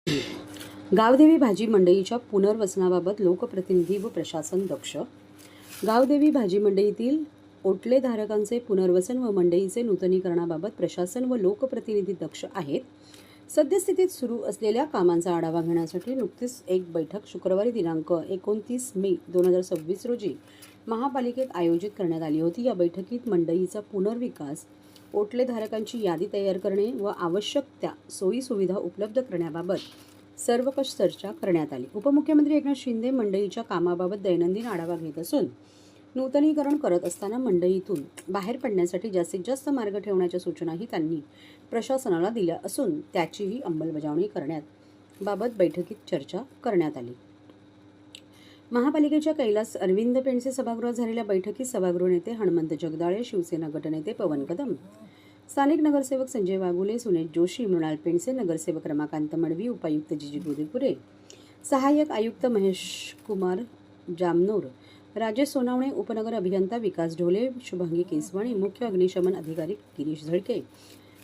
गावदेवी भाजी मंडईच्या पुनर्वसनाबाबत लोकप्रतिनिधी व प्रशासन दक्ष. गावदेवी भाजी मंडईतील ओटलेधारकांचे पुनर्वसन व मंडईचे नूतनीकरणाबाबत प्रशासन व लोकप्रतिनिधी दक्ष आहेत. सद्यस्थितीत सुरू असलेल्या कामांचा आढावा घेण्यासाठी नुकतीच एक बैठक शुक्रवारी दिनांक 29 मे 2026 रोजी महापालिकेत आयोजित करण्यात आली होती. या बैठकीत मंडईचा पुनर्विकास, ओटलेधारकांची यादी तयार करणे व आवश्यक त्या सोयीसुविधा उपलब्ध करण्याबाबत सर्वकष चर्चा करण्यात आली. उपमुख्यमंत्री एकनाथ शिंदे मंडईच्या कामाबाबत दैनंदिन आढावा घेत असून नूतनीकरण करत असताना मंडईतून बाहेर पडण्यासाठी जास्तीत जास्त मार्ग ठेवण्याच्या सूचनाही त्यांनी प्रशासनाला दिल्या असून त्याचीही अंमलबजावणी करण्याबाबत बैठकीत चर्चा करण्यात आली. महापालिकेच्या कैलास अरविंद पेंडसे सभागृहात झालेल्या बैठकीत सभागृह नेते हनुमंत जगदाळे, शिवसेना गटनेते पवन कदम, स्थानिक नगरसेवक संजय वाघुले, सुनेश जोशी, मृणाल पेंडसे, नगरसेवक रमाकांत मडवी, उपायुक्त जिजी गोदेपुरे, सहाय्यक आयुक्त महेश कुमार जामनोर, राजेश सोनावणे, उपनगर अभियंता विकास ढोले, शुभांगी केसवाणी, मुख्य अग्निशमन अधिकारी गिरीश झळके,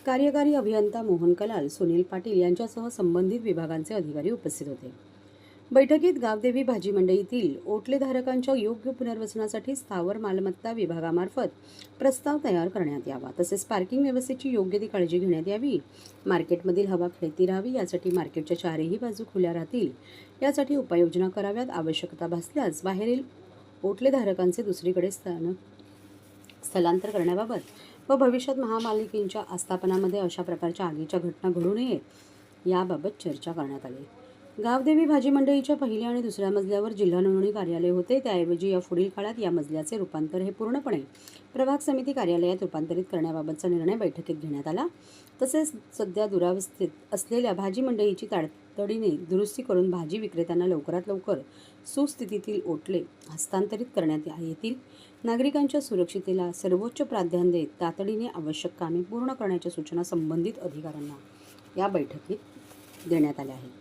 कार्यकारी अभियंता मोहन कलाल, सुनील पाटील यांच्यासह संबंधित विभागांचे अधिकारी उपस्थित होते. बैठकीत गावदेवी भाजी मंडईतील ओटलेधारकांच्या योग्य पुनर्वसनासाठी स्थावर मालमत्ता विभागामार्फत प्रस्ताव तयार करण्यात यावा, तसेच पार्किंग व्यवस्थेची योग्य ती काळजी घेण्यात यावी. मार्केटमधील हवा खेळती राहावी यासाठी मार्केटच्या चारही बाजू खुल्या राहतील यासाठी उपाययोजना कराव्यात. आवश्यकता भासल्यास बाहेरील ओटलेधारकांचे दुसरीकडे स्थलांतर करण्याबाबत व भविष्यात महापालिकेच्या आस्थापनामध्ये अशा प्रकारच्या आगीच्या घटना घडू नयेत याबाबत चर्चा करण्यात आली. गावदेवी भाजी मंडईच्या पहिल्या आणि दुसऱ्या मजल्यावर जिल्हा नोंदणी कार्यालय होते, त्याऐवजी यापुढील काळात या मजल्याचे रूपांतर हे पूर्णपणे प्रभाग समिती कार्यालयात रूपांतरित करण्याबाबतचा निर्णय बैठकीत घेण्यात आला. तसेच सध्या दुरावस्थेत असलेल्या भाजी मंडईची तातडीने दुरुस्ती करून भाजी विक्रेत्यांना लवकरात लवकर सुस्थितीतील ओटले हस्तांतरित करण्यात येतील. नागरिकांच्या सुरक्षितेला सर्वोच्च प्राधान्य देत तातडीने आवश्यक कामे पूर्ण करण्याच्या सूचना संबंधित अधिकाऱ्यांना या बैठकीत देण्यात आल्या आहेत.